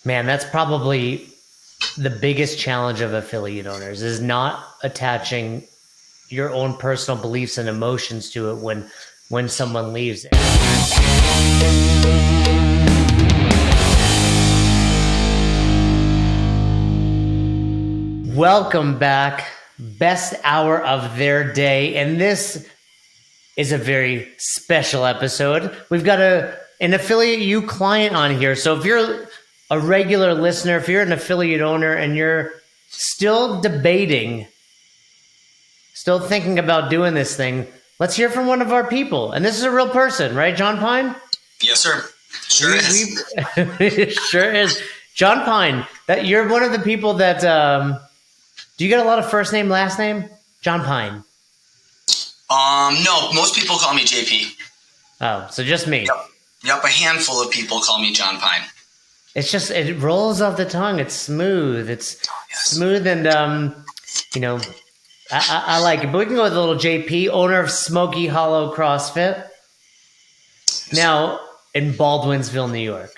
Man, that's probably the biggest challenge of affiliate owners is not attaching your own personal beliefs and emotions to it when someone leaves. Welcome back. Best hour of their day. And this is a very special episode. We've got an affiliate you client on here. So if you're a regular listener, if you're an affiliate owner and you're still debating, still thinking about doing this thing, let's hear from one of our people. And this is a real person, right, John Pine? Yes, sir. Sure is. It sure is. John Pine, that you're one of the people that do you get a lot of first name, last name? John Pine. No, most people call me JP. Oh, so just me. Yep, a handful of people call me John Pine. It's just, it rolls off the tongue. It's smooth. It's smooth and, I like it. But we can go with a little JP, owner of Smokey Hollow CrossFit. Now, in Baldwinsville, New York.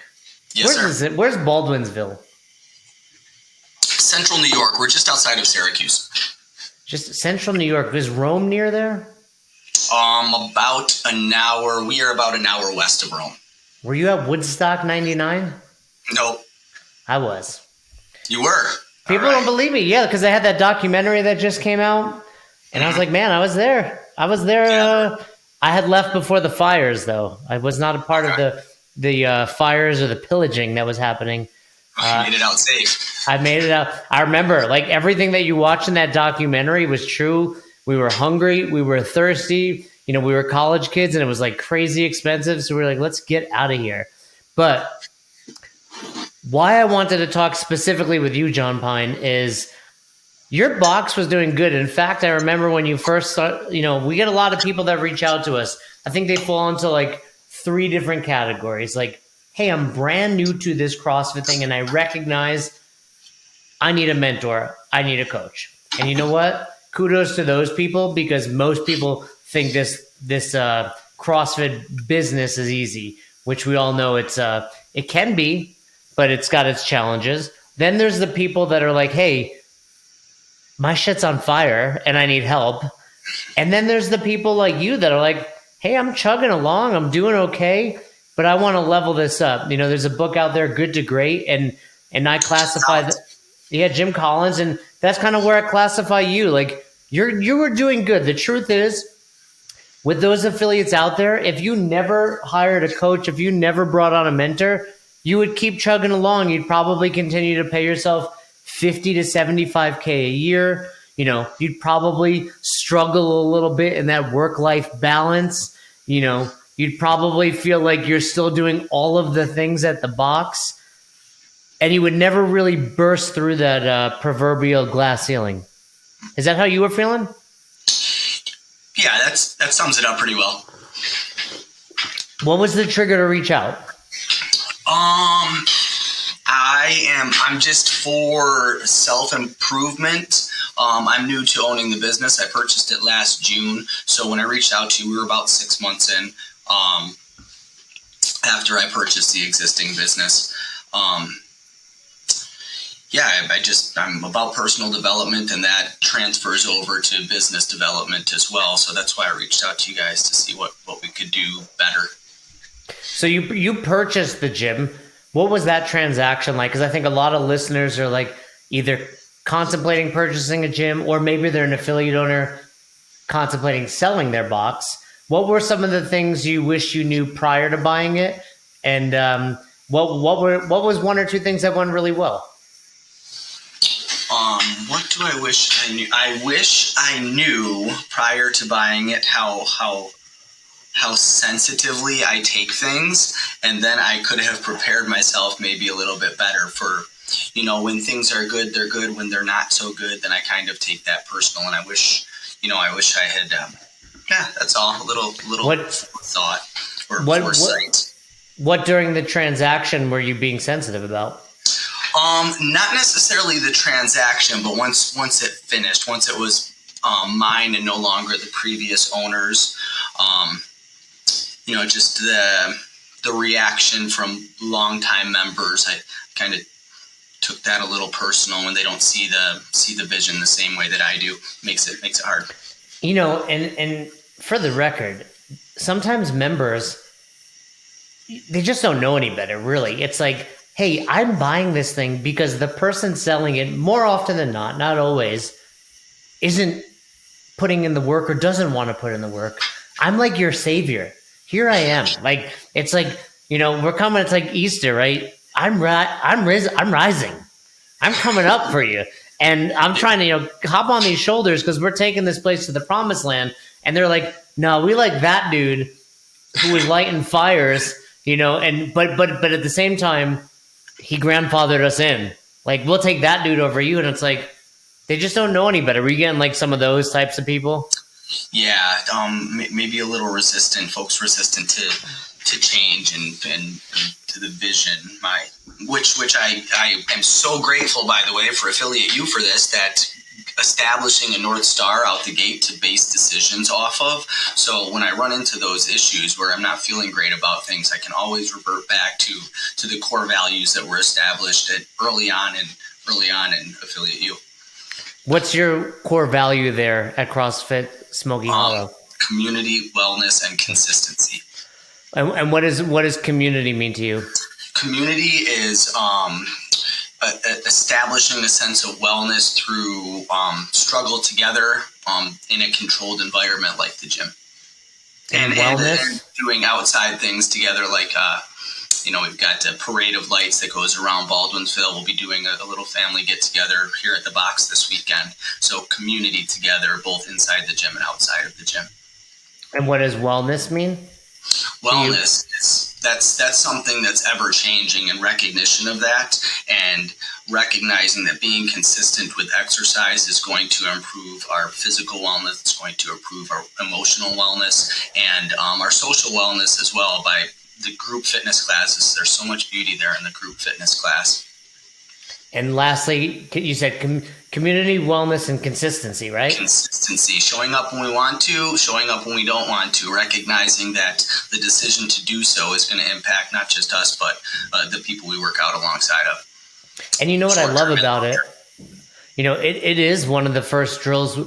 Yes, Where sir. is it? Where's Baldwinsville? Central New York. We're just outside of Syracuse. Just central New York. Is Rome near there? About an hour. We are about an hour west of Rome. Were you at Woodstock 99? Nope. I was. You were? People don't believe me. Yeah, because I had that documentary that just came out. And I was like, man, I was there. Yeah. I had left before the fires, though. I was not a part of the fires or the pillaging that was happening. You made it out safe. I made it out. I remember, like, everything that you watched in that documentary was true. We were hungry. We were thirsty. We were college kids, and it was, like, crazy expensive. So we were like, let's get out of here. But why I wanted to talk specifically with you, John Pine, is your box was doing good. In fact, I remember when you first started, we get a lot of people that reach out to us. I think they fall into, like, 3 different categories. Like, hey, I'm brand new to this CrossFit thing, and I recognize I need a mentor. I need a coach. And you know what? Kudos to those people, because most people think this CrossFit business is easy, which we all know it can be, but it's got its challenges. Then there's the people that are like, hey, my shit's on fire and I need help. And then there's the people like you that are like, hey, I'm chugging along. I'm doing okay, but I want to level this up. There's a book out there, Good to Great, and I classify that. Yeah, Jim Collins, and that's kind of where I classify you. Like, you were doing good. The truth is, with those affiliates out there, if you never hired a coach, if you never brought on a mentor, you would keep chugging along. You'd probably continue to pay yourself $50 to $75K a year. You'd probably struggle a little bit in that work-life balance. You'd probably feel like you're still doing all of the things at the box, and you would never really burst through that proverbial glass ceiling. Is that how you were feeling? Yeah, that sums it up pretty well. What was the trigger to reach out? I'm just for self-improvement. I'm new to owning the business. I purchased it last June. So when I reached out to you, we were about 6 months in after I purchased the existing business. I'm about personal development, and that transfers over to business development as well. So that's why I reached out to you guys to see what we could do better. So you purchased the gym. What was that transaction like? Because I think a lot of listeners are like either contemplating purchasing a gym, or maybe they're an affiliate owner contemplating selling their box. What were some of the things you wish you knew prior to buying it? And what was 1 or 2 things that went really well? What do I wish I knew? I wish I knew prior to buying it how sensitively I take things, and then I could have prepared myself maybe a little bit better for, when things are good, they're good. When they're not so good, then I kind of take that personal. And I wish I had, that's all. A little thought or foresight. What during the transaction were you being sensitive about? Not necessarily the transaction, but once it finished, once it was mine and no longer the previous owners, just the reaction from longtime members. I kind of took that a little personal when they don't see the vision the same way that I do. Makes it hard. You know, and for the record, sometimes members, they just don't know any better, really. It's like, hey, I'm buying this thing because the person selling it, more often than not always, isn't putting in the work or doesn't want to put in the work. I'm like your savior. Here I am. Like, it's like, you know, we're coming, it's like Easter, right? I'm rising. I'm coming up for you. And I'm trying to, you know, hop on these shoulders because we're taking this place to the promised land. And they're like, no, we like that dude who was lighting fires, you know, and but at the same time, he grandfathered us in. Like, we'll take that dude over you. And it's like, they just don't know any better. Were you getting like some of those types of people? Yeah, maybe a little resistant, folks resistant to change and to the vision. Which I am so grateful, by the way, for Affiliate U for this, that establishing a North Star out the gate to base decisions off of. So when I run into those issues where I'm not feeling great about things, I can always revert back to the core values that were established early on in Affiliate U. What's your core value there at CrossFit Smokey Hollow? Community, wellness, and consistency. And what does community mean to you? Community is establishing a sense of wellness through struggle together in a controlled environment like the gym. And doing outside things together, like we've got a parade of lights that goes around Baldwinsville. We'll be doing a little family get together here at the box this weekend. So community together, both inside the gym and outside of the gym. And what does wellness mean? Wellness is that's something that's ever changing, and recognition of that, and recognizing that being consistent with exercise is going to improve our physical wellness. It's going to improve our emotional wellness and our social wellness as well by the group fitness classes. There's so much beauty there in the group fitness class. And lastly, you said community, wellness, and consistency, right? Consistency, showing up when we want to, showing up when we don't want to, recognizing that the decision to do so is going to impact not just us, but the people we work out alongside of. And you know what I love about it? You know, it is one of the first drills.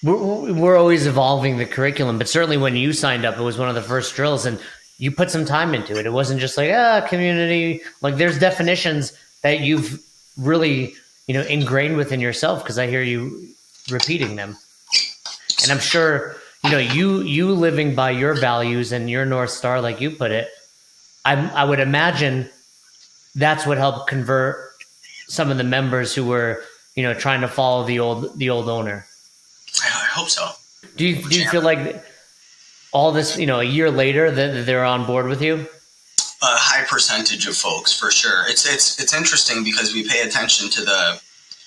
We're always evolving the curriculum, but certainly when you signed up, it was one of the first drills, and you put some time into it. It wasn't just like, community. Like, there's definitions that you've really, you know, ingrained within yourself, because I hear you repeating them. And I'm sure, you know, you living by your values and your North Star, like you put it, I would imagine that's what helped convert some of the members who were, you know, trying to follow the old owner. I hope so. Do you feel like all this, you know, a year later that they're on board with you? A high percentage of folks, for sure. It's interesting because we pay attention to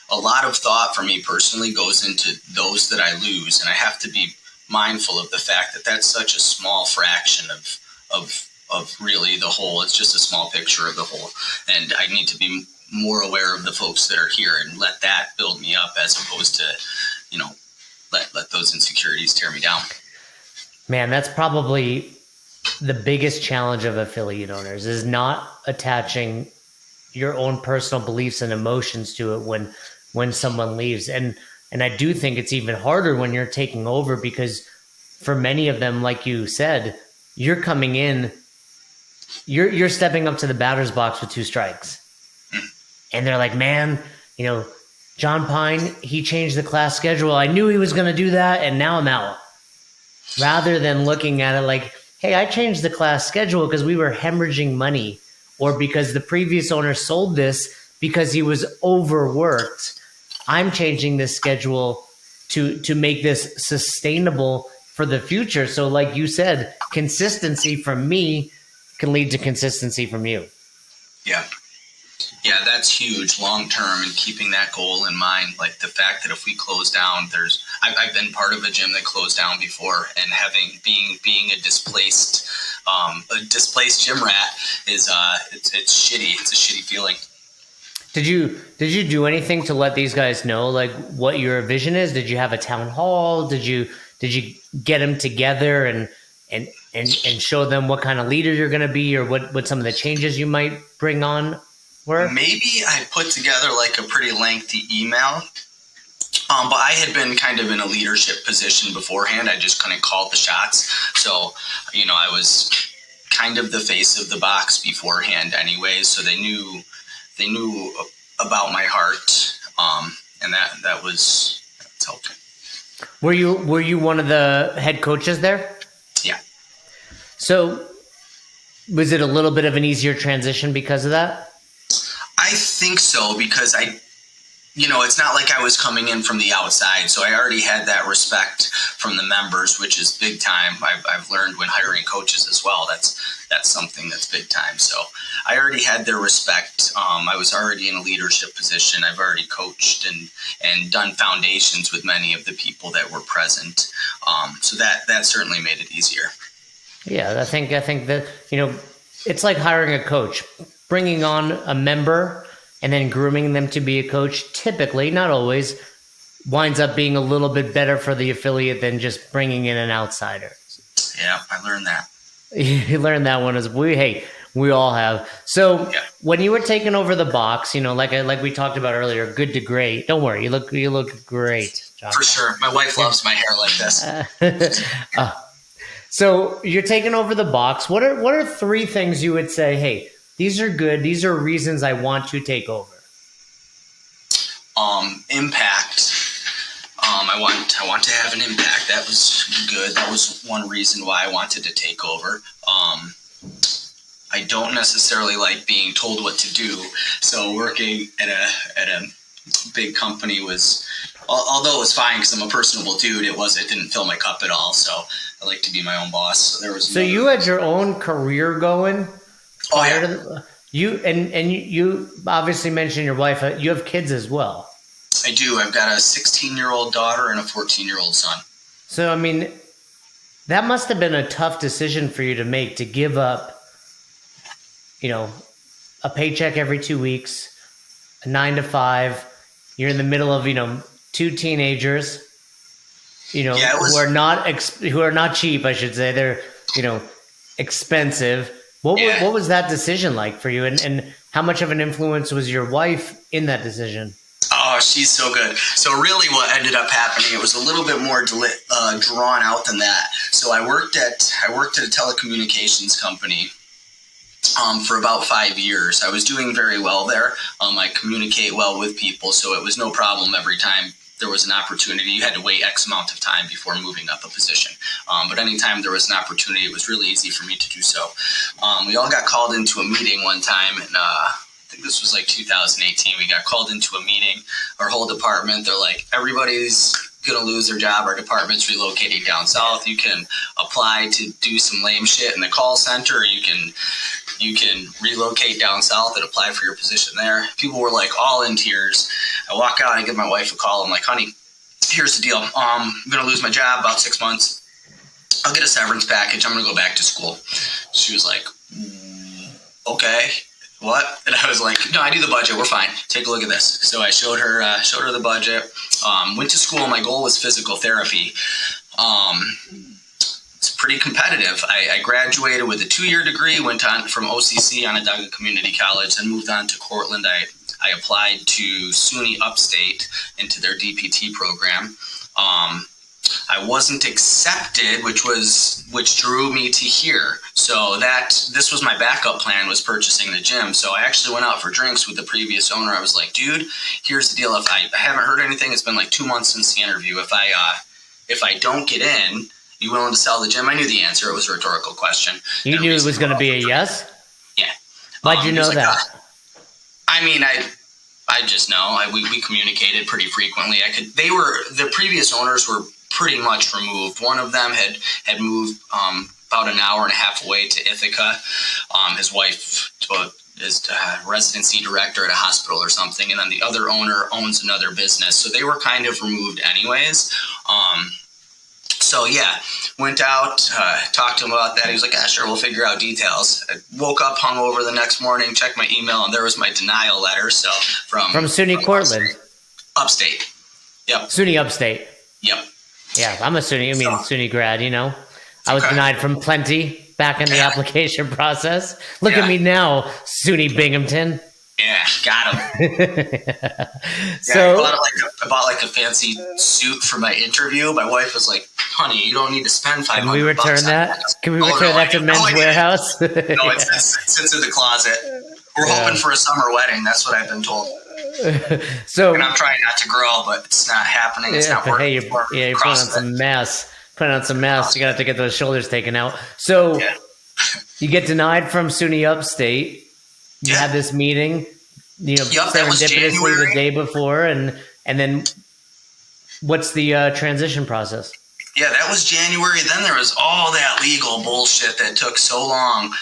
a lot of thought for me personally goes into those that I lose, and I have to be mindful of the fact that that's such a small fraction of really the whole. It's just a small picture of the whole, and I need to be more aware of the folks that are here and let that build me up, as opposed to, you know, let those insecurities tear me down. Man, that's probably the biggest challenge of affiliate owners, is not attaching your own personal beliefs and emotions to it when someone leaves. And I do think it's even harder when you're taking over, because for many of them, like you said, you're coming in, you're stepping up to the batter's box with 2 strikes. And they're like, man, you know, John Pine, he changed the class schedule. I knew he was going to do that, and now I'm out. Rather than looking at it like, hey, I changed the class schedule because we were hemorrhaging money, or because the previous owner sold this because he was overworked. I'm changing this schedule to make this sustainable for the future. So like you said, consistency from me can lead to consistency from you. Yeah, that's huge long term, and keeping that goal in mind. Like the fact that if we close down, I've been part of a gym that closed down before, and being a displaced gym rat is it's shitty. It's a shitty feeling. Did you do anything to let these guys know like what your vision is? Did you have a town hall? Did you get them together and show them what kind of leader you're going to be, or what some of the changes you might bring on? were? Maybe I put together like a pretty lengthy email. But I had been kind of in a leadership position beforehand. I just couldn't call the shots. So, I was kind of the face of the box beforehand anyways. So they knew about my heart. And that's helped. Were you one of the head coaches there? Yeah. So was it a little bit of an easier transition because of that? I think so, because it's not like I was coming in from the outside, so I already had that respect from the members, which is big time. I've learned when hiring coaches as well, that's something that's big time. So I already had their respect. I was already in a leadership position. I've already coached and done foundations with many of the people that were present. So that certainly made it easier. Yeah, I think that, it's like hiring a coach, bringing on a member and then grooming them to be a coach, typically, not always, winds up being a little bit better for the affiliate than just bringing in an outsider. Yeah, I learned that. You learned that one we all have. So yeah. When you were taking over the box, like we talked about earlier, good to great. Don't worry, you look great, John. For sure. My wife loves my hair like this. So you're taking over the box. What are 3 things you would say, hey, these are good. These are reasons I want to take over? Impact. I want to have an impact. That was good. That was one reason why I wanted to take over. I don't necessarily like being told what to do. So working at a big company was, although it was fine because I'm a personable dude, it didn't fill my cup at all. So I like to be my own boss. So you had your own career going. Oh yeah. You obviously mentioned your wife. You have kids as well. I do. I've got a 16-year-old daughter and a 14-year-old son. So I mean, that must have been a tough decision for you to make, to give up, a paycheck every 2 weeks, a 9 to 5. You're in the middle of 2 teenagers, who are not cheap, I should say. They're expensive. What was that decision like for you, and how much of an influence was your wife in that decision? Oh, she's so good. So really what ended up happening, it was a little bit more drawn out than that. So I worked at a telecommunications company for about 5 years. I was doing very well there. I communicate well with people, so it was no problem every time there was an opportunity. You had to wait X amount of time before moving up a position. But anytime there was an opportunity, it was really easy for me to do so. We all got called into a meeting one time, and I think this was like 2018. We got called into a meeting, our whole department. They're like, everybody's going to lose their job. Our department's relocating down south. You can apply to do some lame shit in the call center, or you can relocate down south and apply for your position there. People were like all in tears. I walk out, I give my wife a call. I'm like, honey, here's the deal. I'm going to lose my job about 6 months. I'll get a severance package. I'm going to go back to school. She was like, okay, what? And I was like, no, I do the budget. We're fine. Take a look at this. So I showed her the budget. Went to school. My goal was physical therapy. It's pretty competitive. I graduated with a 2-year degree, went on from OCC, Onondaga Community College, then moved on to Cortland. I applied to SUNY Upstate into their DPT program. I wasn't accepted, which drew me to here. So this was my backup plan, was purchasing the gym. So I actually went out for drinks with the previous owner. I was like, dude, here's the deal. If I haven't heard anything, it's been like 2 months since the interview. If I don't get in, you willing to sell the gym? I knew the answer. It was a rhetorical question. You knew it was going to be a yes? Yeah. Why'd you know that? I mean, I just know. We communicated pretty frequently. The previous owners were pretty much removed. One of them had moved about an hour and a half away to Ithaca. His wife is a residency director at a hospital or something, and then the other owner owns another business. So they were kind of removed anyways. So yeah, went out, talked to him about that. He was like, yeah, sure, we'll figure out details. I woke up, hung over the next morning, checked my email, and there was my denial letter. So from SUNY Cortland? Upstate. Yep. SUNY Upstate? Yep. Yeah, I'm a SUNY grad, I was denied from plenty back in the application process. Look at me now, SUNY Binghamton. Yeah, got him. Yeah, So I bought like a fancy suit for my interview. My wife was like, "Honey, you don't need to spend can we $500 return on that? that." Can we Oh no, return that to no, Men's I didn't. Warehouse? No, it Yeah. sits in the closet. We're hoping Yeah. for a summer wedding. That's what I've been told. So And I'm trying not to grow, but it's not happening. It's yeah, not but working hey, for you're putting on CrossFit. some mass. Putting on some mass. You're gonna have to get those shoulders taken out. So Yeah. you get denied from SUNY Upstate. You Yeah. had this meeting, Yep, that was serendipitously the January. day before, and then what's the transition process? Yeah, that was January. Then there was all that legal bullshit that took so long.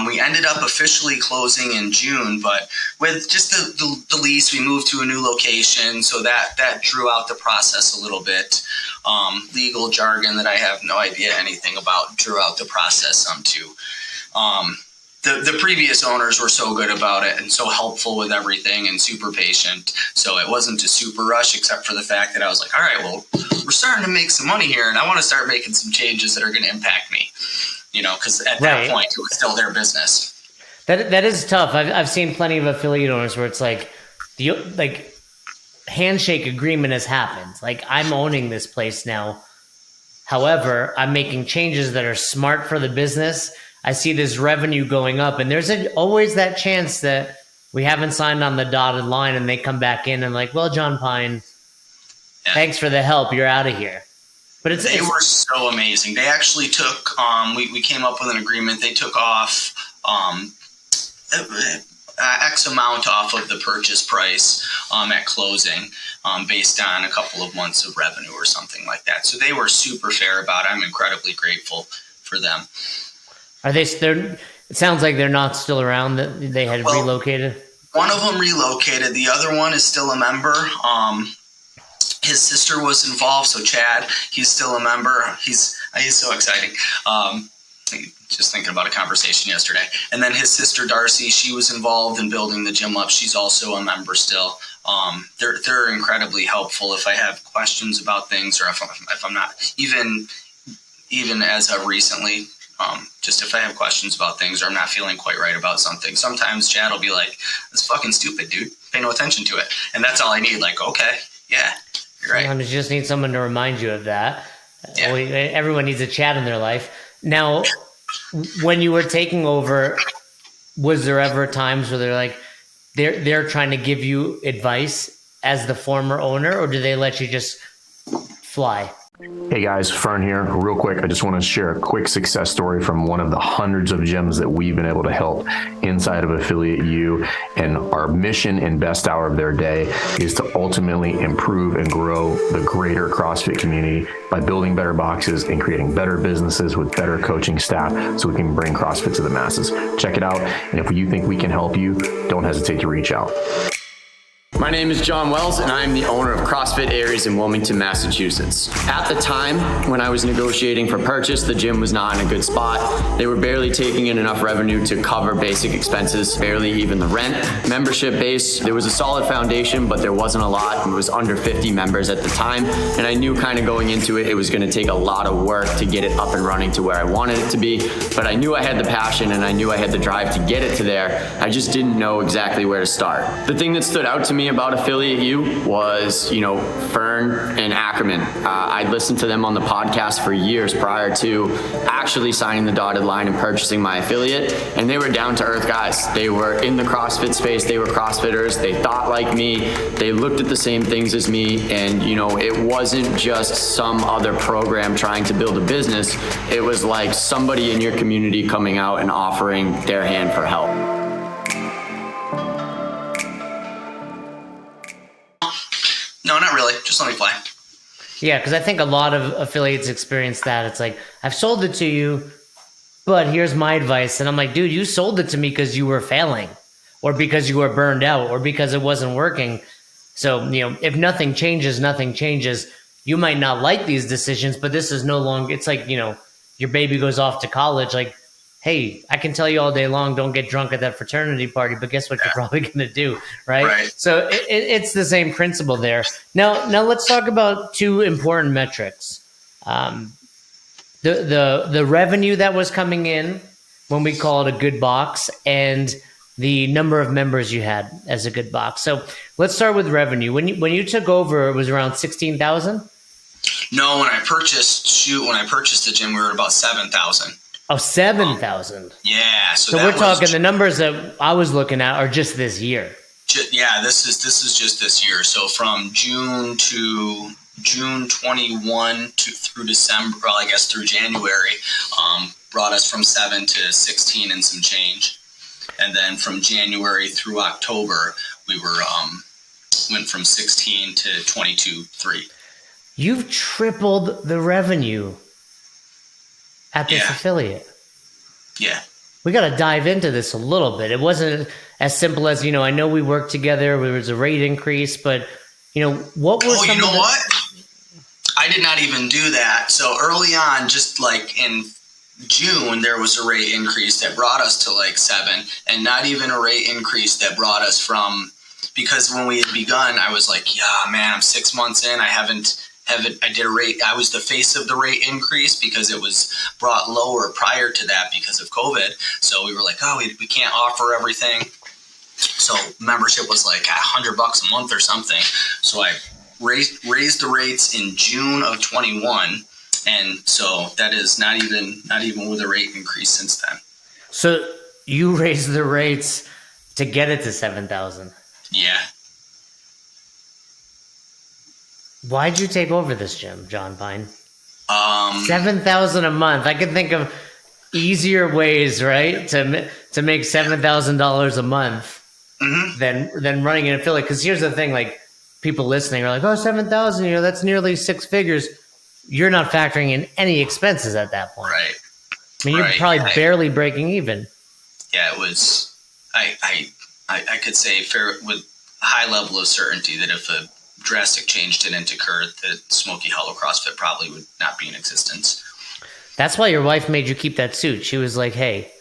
We ended up officially closing in June, but with just the lease, we moved to a new location, so that drew out the process a little bit. Legal jargon that I have no idea anything about drew out the process some too. The previous owners were so good about it and so helpful with everything and super patient. So it wasn't a super rush, except for the fact that I was like, all right, well, we're starting to make some money here and I want to start making some changes that are going to impact me, because at that point it was still their business. That is tough. I've seen plenty of affiliate owners where it's like, handshake agreement has happened. Like, I'm owning this place now. However, I'm making changes that are smart for the business. I see this revenue going up, and there's always that chance that we haven't signed on the dotted line, and they come back in and like, well, John Pine, thanks for the help. You're out of here. But they were so amazing. They actually took. We came up with an agreement. They took off X amount off of the purchase price at closing, based on a couple of months of revenue or something like that. So they were super fair about it. I'm incredibly grateful for them. Are they? It sounds like they're not still around. That they had relocated. One of them relocated. The other one is still a member. His sister was involved, so Chad, he's still a member. He's so exciting. Just thinking about a conversation yesterday. And then his sister Darcy, she was involved in building the gym up. She's also a member still. They're incredibly helpful if I have questions about things, or if I'm not even as of recently. Just if I have questions about things or I'm not feeling quite right about something, sometimes Chad will be like, "That's fucking stupid, dude. Pay no attention to it." And that's all I need. Like, okay, yeah, you're right. Sometimes you just need someone to remind you of that. Yeah. Everyone needs a Chad in their life. Now, when you were taking over, was there ever times where they're trying to give you advice as the former owner, or do they let you just fly? Hey guys, Fern here. Real quick, I just want to share a quick success story from one of the hundreds of gyms that we've been able to help inside of Affiliate U. And our mission and best hour of their day is to ultimately improve and grow the greater CrossFit community by building better boxes and creating better businesses with better coaching staff so we can bring CrossFit to the masses. Check it out. And if you think we can help you, don't hesitate to reach out. My name is John Wells, and I am the owner of CrossFit Aries in Wilmington, Massachusetts. At the time, when I was negotiating for purchase, the gym was not in a good spot. They were barely taking in enough revenue to cover basic expenses, barely even the rent. Membership base, there was a solid foundation, but there wasn't a lot. It was under 50 members at the time, and I knew kind of going into it, it was going to take a lot of work to get it up and running to where I wanted it to be, but I knew I had the passion and I knew I had the drive to get it to there. I just didn't know exactly where to start. The thing that stood out to me about Affiliate U was, Fern and Ackerman. I'd listened to them on the podcast for years prior to actually signing the dotted line and purchasing my affiliate, and they were down to earth guys. They were in the CrossFit space. They were CrossFitters. They thought like me. They looked at the same things as me, and it wasn't just some other program trying to build a business. It was like somebody in your community coming out and offering their hand for help. No, not really. Just let me fly. Yeah, because I think a lot of affiliates experience that. It's like, I've sold it to you, but here's my advice. And I'm like, dude, you sold it to me because you were failing, or because you were burned out, or because it wasn't working. So, if nothing changes, nothing changes. You might not like these decisions, but this is no longer, it's like, your baby goes off to college. Like, hey, I can tell you all day long, don't get drunk at that fraternity party, but guess what you're probably going to do, right? So it's the same principle there. Now let's talk about two important metrics. The revenue that was coming in when we call it a good box, and the number of members you had as a good box. So let's start with revenue. When you took over, it was around 16,000. No, when I purchased the gym, we were at about 7,000. Oh, 7,000. Yeah. So we're talking the numbers that I was looking at are just this year. This is just this year. So from June 21 through December, well, I guess through January, brought us from 7 to 16 and some change. And then from January through October, we went from 16 to 22.3. You've tripled the revenue at this affiliate. Yeah. We got to dive into this a little bit. It wasn't as simple as, I know we worked together, there was a rate increase, but, what were some of the... what? I did not even do that. So early on, just like in June, there was a rate increase that brought us to like 7, and not even a rate increase that brought us from, because when we had begun, I was like, yeah, man, I'm 6 months in. I did a rate. I was the face of the rate increase because it was brought lower prior to that because of COVID. So we were like, oh, we can't offer everything. So membership was like $100 a month or something. So I raised the rates in June of 21. And so that is not even with a rate increase since then. So you raised the rates to get it to 7,000. Yeah. Why'd you take over this gym, John Pine? 7,000 a month. I can think of easier ways, right, to make $7,000 a month than running an affiliate. Because here's the thing: like people listening are like, "Oh, 7,000, that's nearly 6 figures." You're not factoring in any expenses at that point, right? I mean, you're probably barely breaking even. Yeah, it was. I could say with a high level of certainty that if a drastic change didn't occur, that Smokey Hollow CrossFit probably would not be in existence. That's why your wife made you keep that suit. She was like, "Hey,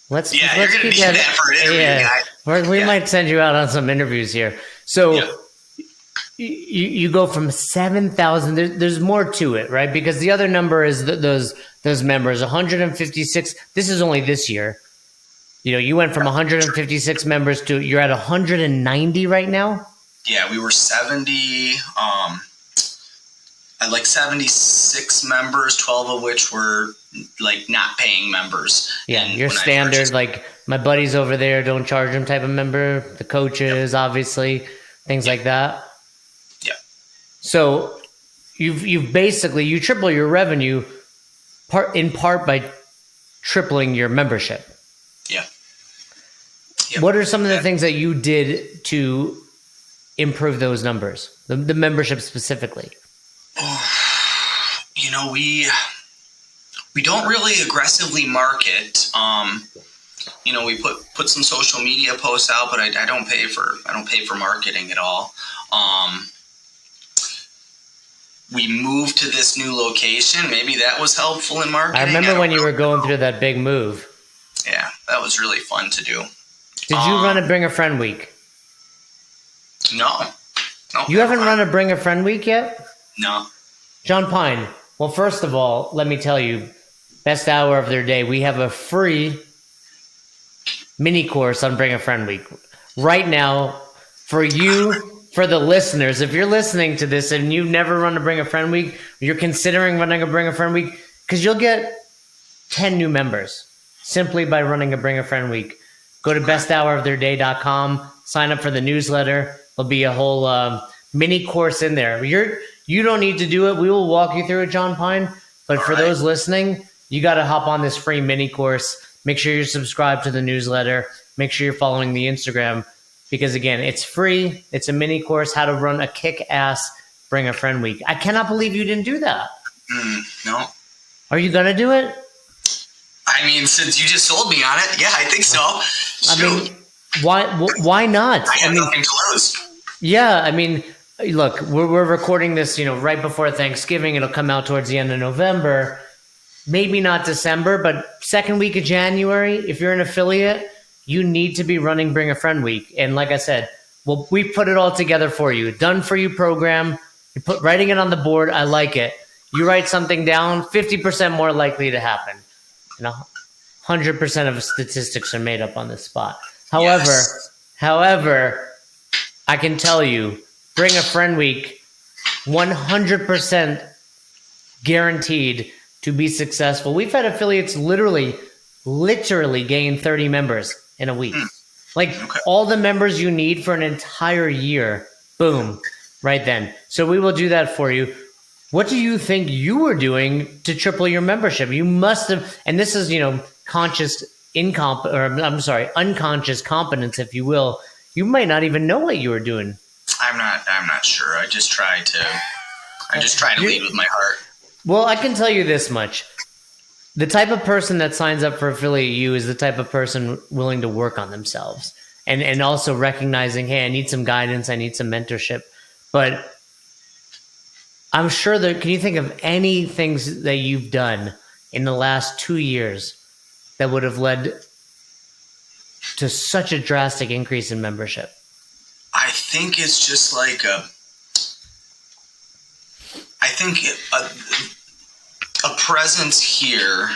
let's you're gonna keep need that for an interview, guy. We might send you out on some interviews here." So you go from 7,000. There's more to it, right? Because the other number is those members, 156. This is only this year. You went from 156 members to you're at 190 right now. Yeah, we were 70. I like 76 members, 12 of which were like not paying members. Yeah, your standard, like my buddies over there don't charge them type of member. The coaches, obviously, things like that. Yeah. So you've basically you triple your revenue, in part by tripling your membership. Yeah. Yep. What are some of the things that you did to improve those numbers, the membership specifically? We don't really aggressively market. We put some social media posts out, but I don't pay for marketing at all. We moved to this new location. Maybe that was helpful in marketing. I remember when you were going through that big move. Yeah, that was really fun to do. Did you run a Bring a Friend week? No. You haven't run a Bring a Friend week yet? No. John Pine, well, first of all, let me tell you, best hour of their day, we have a free mini course on Bring a Friend week. Right now, for you, for the listeners, if you're listening to this and you've never run a Bring a Friend week, you're considering running a Bring a Friend week, because you'll get 10 new members simply by running a Bring a Friend week. Go to besthouroftheirday.com, sign up for the newsletter. There'll be a whole mini course in there. You don't need to do it. We will walk you through it, John Pine. But for those listening, you got to hop on this free mini course. Make sure you're subscribed to the newsletter. Make sure you're following the Instagram. Because, again, it's free. It's a mini course, how to run a kick-ass Bring a Friend week. I cannot believe you didn't do that. No. Are you going to do it? I mean, since you just sold me on it, yeah, I think so. Shoot. I mean, why not? I have nothing to lose. Yeah, I mean, look, we're recording this, right before Thanksgiving. It'll come out towards the end of November. Maybe not December, but second week of January, if you're an affiliate, you need to be running Bring a Friend Week. And like I said, we put it all together for you. Done for you program. You writing it on the board. I like it. You write something down, 50% more likely to happen. 100% of statistics are made up on the spot. However, however, I can tell you, Bring a Friend Week, 100% guaranteed to be successful. We've had affiliates literally gain 30 members in a week. Like all the members you need for an entire year, boom, right then. So we will do that for you. What do you think you were doing to triple your membership? You must have, and this is, unconscious competence, if you will. You might not even know what you were doing. I'm not sure. I just try to lead with my heart. Well, I can tell you this much. The type of person that signs up for Affiliate U is the type of person willing to work on themselves and also recognizing, hey, I need some guidance, I need some mentorship. But I'm sure can you think of any things that you've done in the last 2 years that would have led to such a drastic increase in membership? I think it's just like a presence here,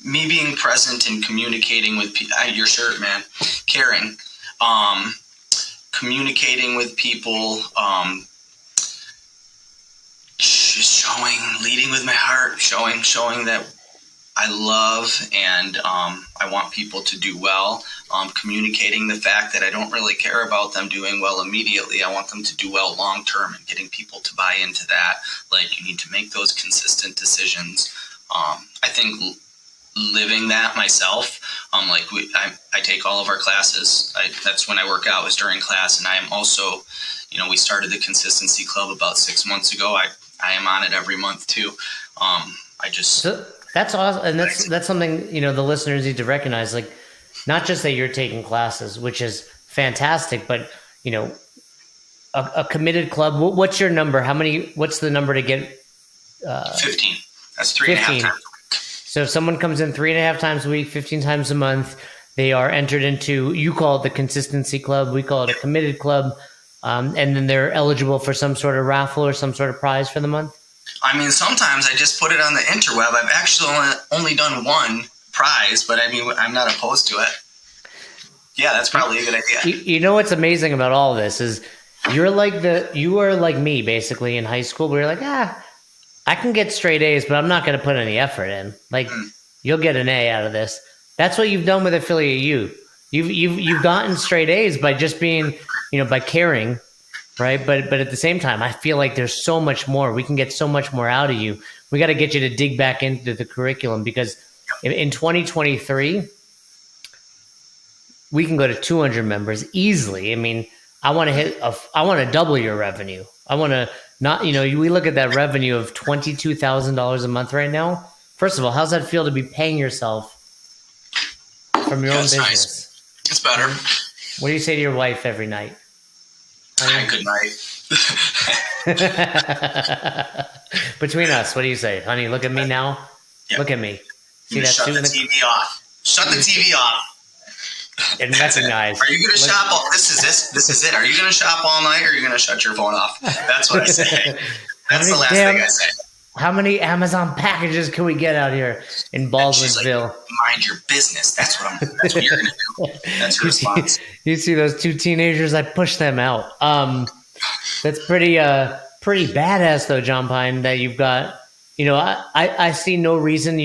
me being present and communicating with people. Your shirt, man, caring, communicating with people, just leading with my heart, showing that I love and I want people to do well. Communicating the fact that I don't really care about them doing well immediately. I want them to do well long term, and getting people to buy into that. Like, you need to make those consistent decisions. I think living that myself, I take all of our classes. That's when I work out, is during class, and I am also, we started the Consistency Club about 6 months ago. I am on it every month too. That's awesome, and that's something the listeners need to recognize. Like, not just that you're taking classes, which is fantastic, but a committed club. What's your number? What's the number to get? 15. That's 3.5 times. So if someone comes in 3.5 times a week, 15 times a month, they are entered into. You call it the Consistency Club. We call it a committed club, and then they're eligible for some sort of raffle or some sort of prize for the month. I mean, sometimes I just put it on the interweb. I've actually only done one prize, but I mean, I'm not opposed to it. Yeah, that's probably a good idea. You know what's amazing about all this is you are like me basically in high school. We were like, I can get straight A's, but I'm not going to put any effort in. Like, you'll get an A out of this. That's what you've done with Affiliate U. You've gotten straight A's by just being, by caring. Right. But at the same time, I feel like there's so much more. We can get so much more out of you. We got to get you to dig back into the curriculum, because in 2023, we can go to 200 members easily. I mean, I want to double your revenue. I want to we look at that revenue of $22,000 a month right now. First of all, how's that feel to be paying yourself from your own business? Nice. It's better. What do you say to your wife every night? Good night. Between us, what do you say? Honey, look at me now. Yep. Look at me. See that? Shut the TV off. Shut the TV off. And recognize. Are you going to shop all? This is it. Are you going to shop all night, or are you going to shut your phone off? That's what I say. That's the last thing I say. How many Amazon packages can we get out here in Baldwinsville? Like, mind your business. That's what you're going to do. That's your response. You see those two teenagers? I pushed them out. That's pretty badass though, John Pine, that you've got. I see no reason,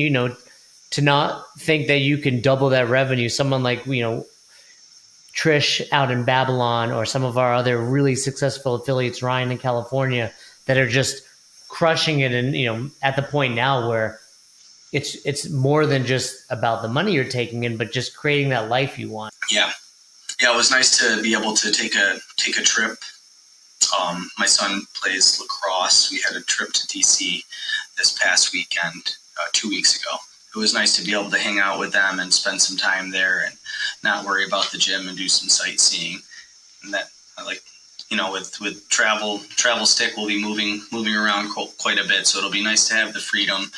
to not think that you can double that revenue. Someone like, Trish out in Babylon, or some of our other really successful affiliates, Ryan in California, that are just crushing it, and at the point now where it's more than just about the money you're taking in, but just creating that life you want. Yeah, it was nice to be able to take a trip. My son plays lacrosse. We had a trip to DC this past weekend, 2 weeks ago. It was nice to be able to hang out with them and spend some time there, and not worry about the gym, and do some sightseeing. And that I like. With travel stick, we'll be moving around quite a bit, so it'll be nice to have the freedom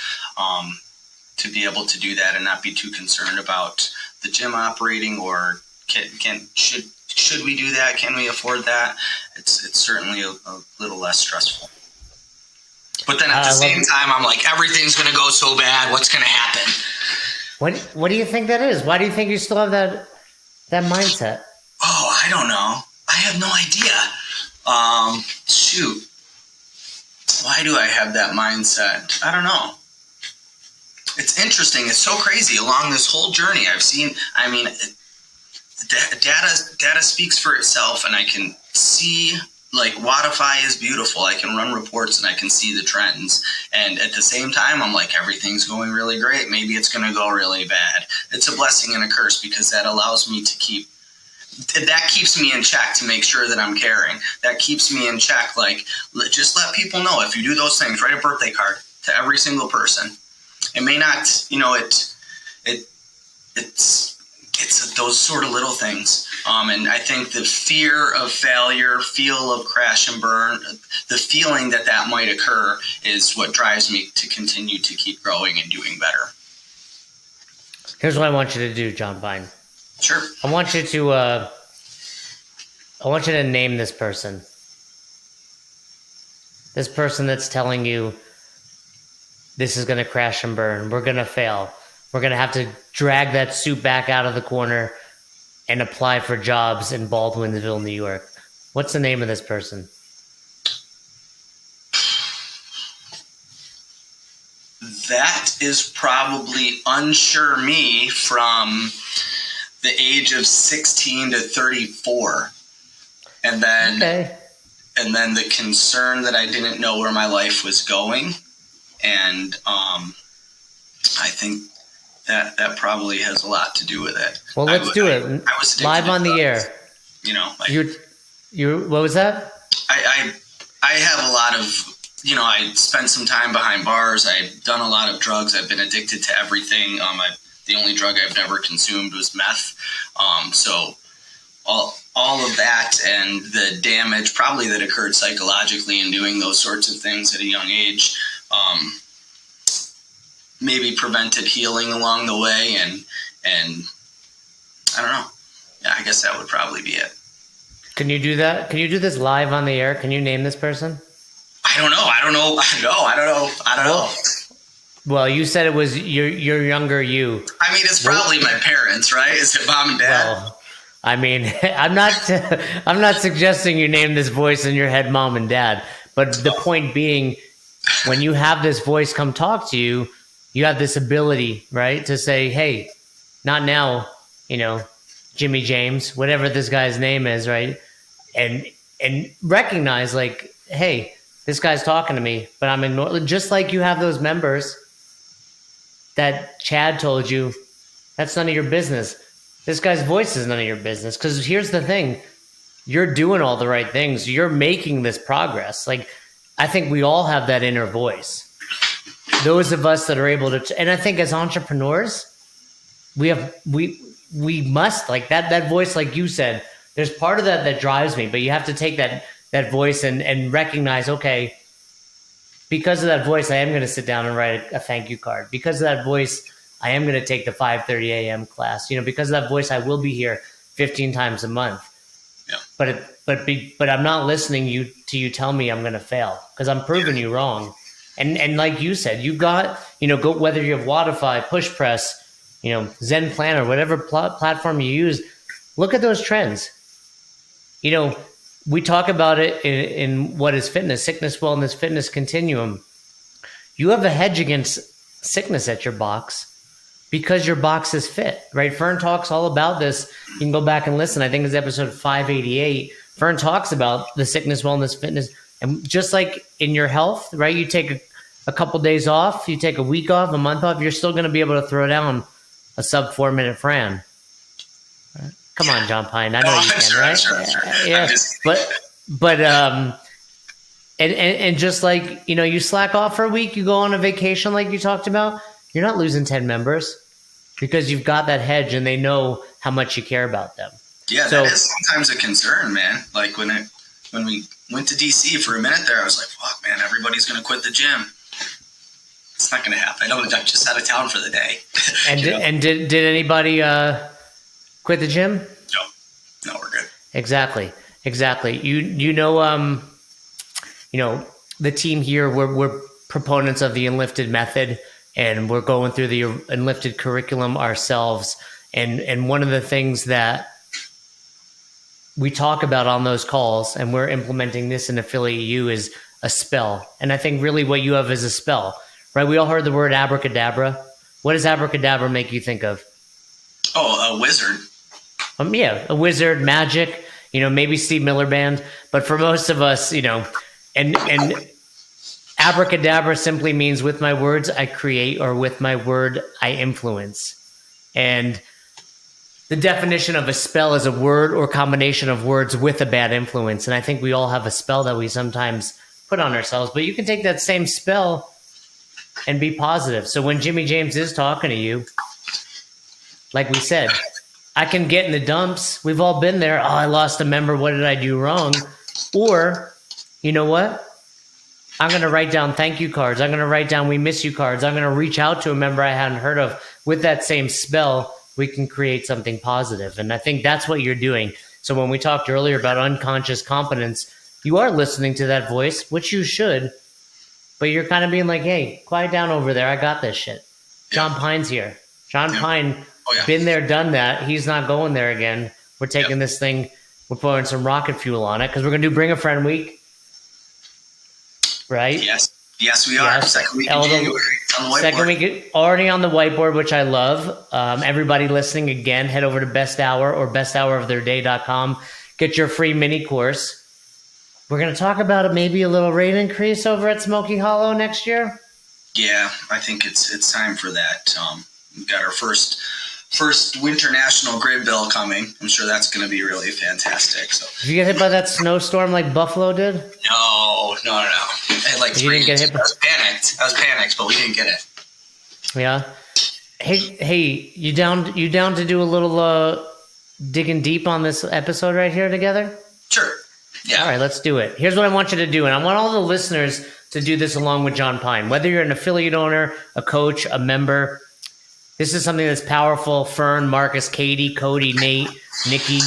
to be able to do that and not be too concerned about the gym operating, or should we do that? Can we afford that? It's certainly a little less stressful. But then at the same time, I'm like, everything's going to go so bad. What's going to happen? What do you think that is? Why do you think you still have That mindset. Oh, I don't know. I have no idea. Shoot. Why do I have that mindset? I don't know. It's interesting. It's so crazy. Along this whole journey, I've seen, data speaks for itself, and I can see, like, YETI is beautiful. I can run reports and I can see the trends. And at the same time, I'm like, everything's going really great. Maybe it's going to go really bad. It's a blessing and a curse, because that allows me to keeps me in check, to make sure that I'm caring. That keeps me in check. Like, just let people know, if you do those things, write a birthday card to every single person. It may not, it's those sort of little things. And I think the fear of failure, feel of crash and burn, the feeling that might occur is what drives me to continue to keep growing and doing better. Here's what I want you to do, John Vine. Sure. I want you to name this person. This person that's telling you this is going to crash and burn. We're going to fail. We're going to have to drag that suit back out of the corner and apply for jobs in Baldwinsville, New York. What's the name of this person? That is probably unsure me from the age of 16 to 34. And then the concern that I didn't know where my life was going. And I think that probably has a lot to do with it. Well, let's do it. I was live on the air. You what was that? I have a lot of, I spent some time behind bars. I've done a lot of drugs. I've been addicted to everything. The only drug I've never consumed was meth. So all of that and the damage probably that occurred psychologically in doing those sorts of things at a young age, maybe prevented healing along the way. And I don't know. Yeah, I guess that would probably be it. Can you do that? Can you do this live on the air? Can you name this person? I don't know. Well, you said it was your younger you. I mean, it's probably my parents, right? Is it mom and dad? Well, I mean, I'm not suggesting you name this voice in your head mom and dad, but the point being, when you have this voice come talk to you, you have this ability, right, to say, hey, not now, Jimmy James, whatever this guy's name is, right? And recognize, like, hey, this guy's talking to me, but I'm ignoring. Just like you have those members that Chad told you, that's none of your business. This guy's voice is none of your business. Because here's the thing, you're doing all the right things. You're making this progress. Like, I think we all have that inner voice. Those of us that are able to, and I think as entrepreneurs, we must, like, that voice, like you said, there's part of that drives me, but you have to take that voice and recognize, okay, because of that voice, I am going to sit down and write a thank you card. Because of that voice, I am going to take the 5:30 a.m. class. Because of that voice, I will be here 15 times a month. Yeah. But I'm not listening to you tell me I'm going to fail, because I'm proving you wrong. And like you said, you've got, go, whether you have YETI, push press, Zen Planner, whatever platform you use, look at those trends. We talk about it in what is fitness, sickness, wellness, fitness continuum. You have a hedge against sickness at your box because your box is fit, right? Fern talks all about this. You can go back and listen. I think it's episode 588. Fern talks about the sickness, wellness, fitness. And just like in your health, right? You take a couple days off, you take a week off, a month off, you're still going to be able to throw down a sub 4 minute Fran. Right? Come on, John Pine. I know you can, right? Sure. Yeah. But and just like, you slack off for a week, you go on a vacation like you talked about, you're not losing 10 members because you've got that hedge and they know how much you care about them. Yeah, so, that is sometimes a concern, man. Like when we went to DC for a minute there, I was like, fuck, man, everybody's going to quit the gym. It's not going to happen. I'm just out of town for the day. And did anybody quit the gym? No, we're good. Exactly. The team here, we're proponents of the Enlifted method, and we're going through the Enlifted curriculum ourselves. And one of the things that we talk about on those calls, and we're implementing this in Affiliate U, is a spell. And I think really what you have is a spell, right? We all heard the word abracadabra. What does abracadabra make you think of? Oh, a wizard. Yeah, a wizard, magic, maybe Steve Miller Band. But for most of us, and abracadabra simply means with my words I create, or with my word I influence. And the definition of a spell is a word or combination of words with a bad influence. And I think we all have a spell that we sometimes put on ourselves. But you can take that same spell and be positive. So when Jimmy James is talking to you, like we said, I can get in the dumps. We've all been there. Oh, I lost a member. What did I do wrong? Or, you know what? I'm going to write down thank you cards. I'm going to write down we miss you cards. I'm going to reach out to a member I hadn't heard of. With that same spell, we can create something positive. And I think that's what you're doing. So when we talked earlier about unconscious competence, you are listening to that voice, which you should, but you're kind of being like, hey, quiet down over there. I got this shit. John Pine's here. John Pine, been there, done that. He's not going there again. We're taking this thing, we're pouring some rocket fuel on it, because we're going to do Bring a Friend Week. Right? Yes, we are. Yes. Second week in January. On the whiteboard. Second week already on the whiteboard, which I love. Everybody listening, again, head over to Best Hour or besthouroftheirday.com. Get your free mini course. We're going to talk about maybe a little rate increase over at Smokey Hollow next year. Yeah, I think it's time for that. We've got our first winter national grid bill coming. I'm sure that's going to be really fantastic. So, did you get hit by that snowstorm like Buffalo did? No. I had like 3 inches. I was panicked, but we didn't get it. Yeah. Hey, you down to do a little digging deep on this episode right here together? Sure. Yeah. All right, let's do it. Here's what I want you to do, and I want all the listeners to do this along with John Pine. Whether you're an affiliate owner, a coach, a member, this is something that's powerful. Fern, Marcus, Katie, Cody, Nate, Nikki,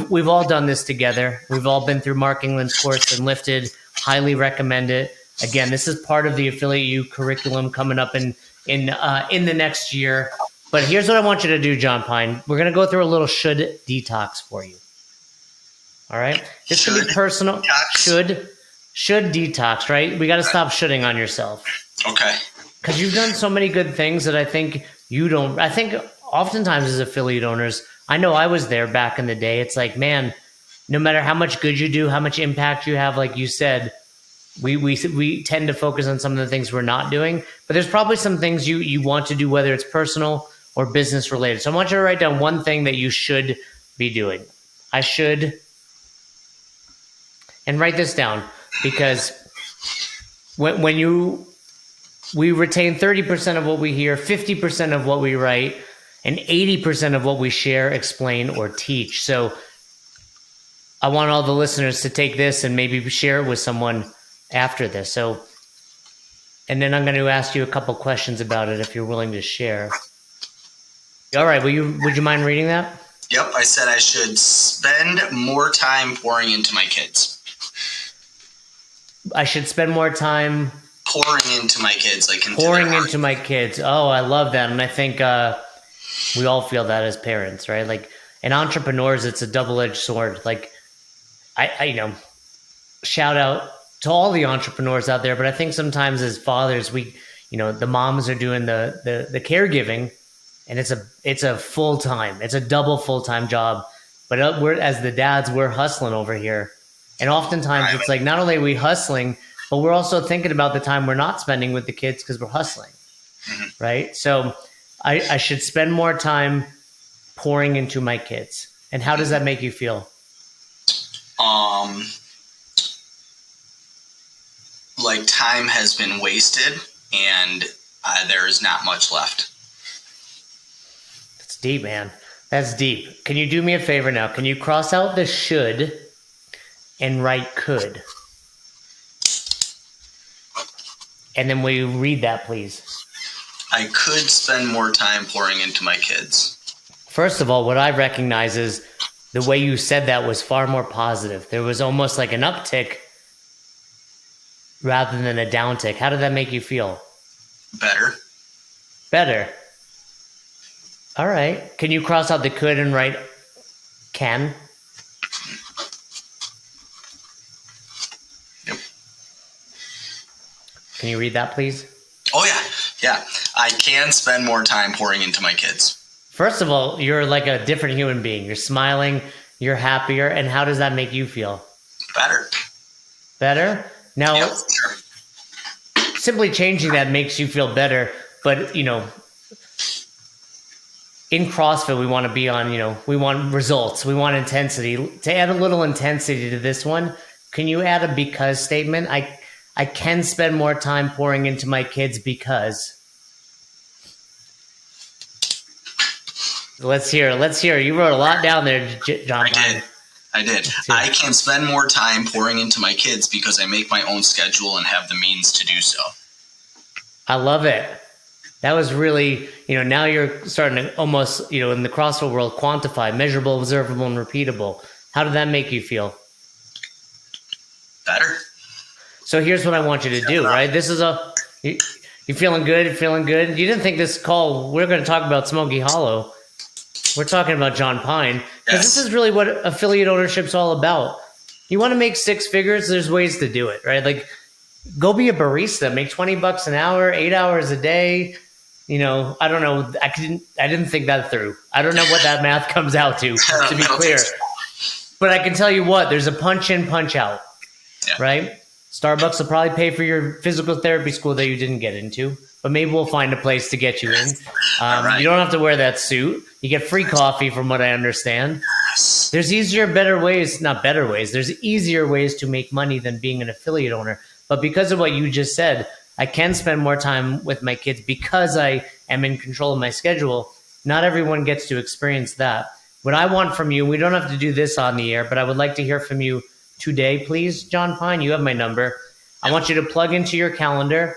we've all done this together. We've all been through Mark England's course, Enlifted. Highly recommend it. Again, this is part of the Affiliate U curriculum coming up in the next year. But here's what I want you to do, John Pine. We're going to go through a little should detox for you. All right? This can be personal. Should detox, right? We got to stop shoulding on yourself. Okay. Because you've done so many good things that I think you don't. I think oftentimes as affiliate owners, I know I was there back in the day. It's like, man, no matter how much good you do, how much impact you have, like you said, we tend to focus on some of the things we're not doing. But there's probably some things you want to do, whether it's personal or business related. So I want you to write down one thing that you should be doing. I should, and write this down, because when we retain 30% of what we hear, 50% of what we write, and 80% of what we share, explain, or teach. So I want all the listeners to take this and maybe share it with someone after this. So, and then I'm going to ask you a couple questions about it if you're willing to share. All right. Would you mind reading that? Yep. I said I should spend more time pouring into my kids. I should spend more time pouring into my kids, like pouring into my kids. Oh, I love that. And I think we all feel that as parents, right? Like, and entrepreneurs, it's a double-edged sword. Like, I shout out to all the entrepreneurs out there, but I think sometimes as fathers, the moms are doing the caregiving, and it's a full-time, it's a double full-time job. But we're, as the dads, we're hustling over here. And oftentimes it's like, not only are we hustling, but we're also thinking about the time we're not spending with the kids because we're hustling, right? So I should spend more time pouring into my kids. And how does that make you feel? Like time has been wasted and there is not much left. That's deep, man. That's deep. Can you do me a favor now? Can you cross out the should and write could? And then will you read that, please? I could spend more time pouring into my kids. First of all, what I recognize is the way you said that was far more positive. There was almost like an uptick rather than a downtick. How did that make you feel? Better. All right. Can you cross out the could and write can? Can you read that, please? Oh, yeah. I can spend more time pouring into my kids. First of all, you're like a different human being. You're smiling, you're happier, and how does that make you feel? Better. Better? Now, Yep, sure. simply changing that makes you feel better, but, you know, in CrossFit, we want to be on, you know, we want results, we want intensity. To add a little intensity to this one, can you add a because statement? I can spend more time pouring into my kids because. Let's hear. You wrote a lot down there, John. I did. I can spend more time pouring into my kids because I make my own schedule and have the means to do so. I love it. That was really, you know, now you're starting to almost, you know, in the CrossFit world, quantify, measurable, observable, and repeatable. How did that make you feel? Better. So here's what I want you to do, right? This is you feeling good? You didn't think this call, we're going to talk about Smokey Hollow. We're talking about John Pine. Because This is really what affiliate ownership's all about. You want to make six figures, there's ways to do it, right? Like, go be a barista, make $20 an hour, 8 hours a day. You know, I don't know. I didn't think that through. I don't know what that math comes out to be clear. But I can tell you what, there's a punch in, punch out, right? Starbucks will probably pay for your physical therapy school that you didn't get into, but maybe we'll find a place to get you in. You don't have to wear that suit. You get free coffee from what I understand. There's easier ways to make money than being an affiliate owner. But because of what you just said, I can spend more time with my kids because I am in control of my schedule. Not everyone gets to experience that. What I want from you, we don't have to do this on the air, but I would like to hear from you today, please, John Pine. You have my number. I want you to plug into your calendar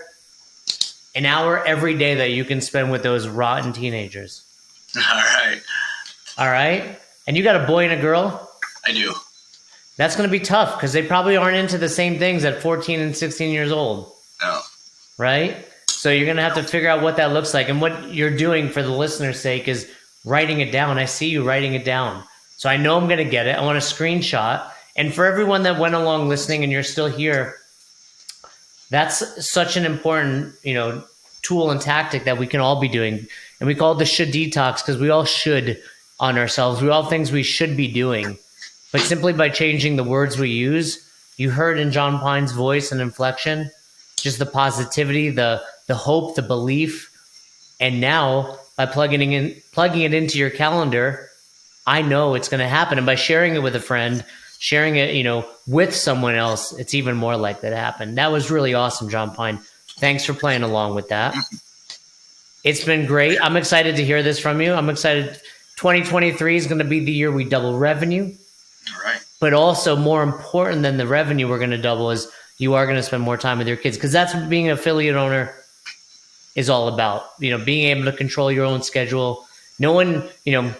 an hour every day that you can spend with those rotten teenagers. All right? And you got a boy and a girl? I do. That's going to be tough because they probably aren't into the same things at 14 and 16 years old. No. Right? So you're going to have to figure out what that looks like. And what you're doing for the listener's sake is writing it down. I see you writing it down. So I know I'm going to get it. I want a screenshot. And for everyone that went along listening and you're still here, that's such an important, you know, tool and tactic that we can all be doing. And we call it the should detox because we all should on ourselves. We all things we should be doing. But simply by changing the words we use, you heard in John Pine's voice and inflection, just the positivity, the hope, the belief. And now by plugging it into your calendar, I know it's going to happen. And by sharing it with a friend, sharing it, you know, with someone else, it's even more likely to happen. That was really awesome, John Pine. Thanks for playing along with that. It's been great. I'm excited to hear this from you. I'm excited. 2023 is going to be the year we double revenue. All right. But also more important than the revenue we're going to double is you are going to spend more time with your kids because that's what being an affiliate owner is all about. You know, being able to control your own schedule. No one, you know,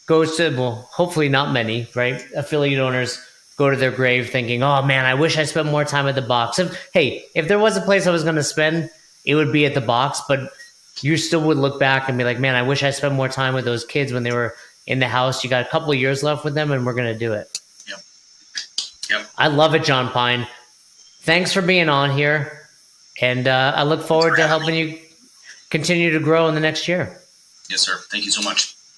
goes to, well, hopefully not many, right? Affiliate owners go to their grave thinking, oh man, I wish I spent more time at the box. If there was a place I was going to spend, it would be at the box, but you still would look back and be like, man, I wish I spent more time with those kids when they were in the house. You got a couple of years left with them and we're going to do it. Yep. I love it, John Pine. Thanks for being on here. And I look forward to helping you continue to grow in the next year. Yes, sir. Thank you so much.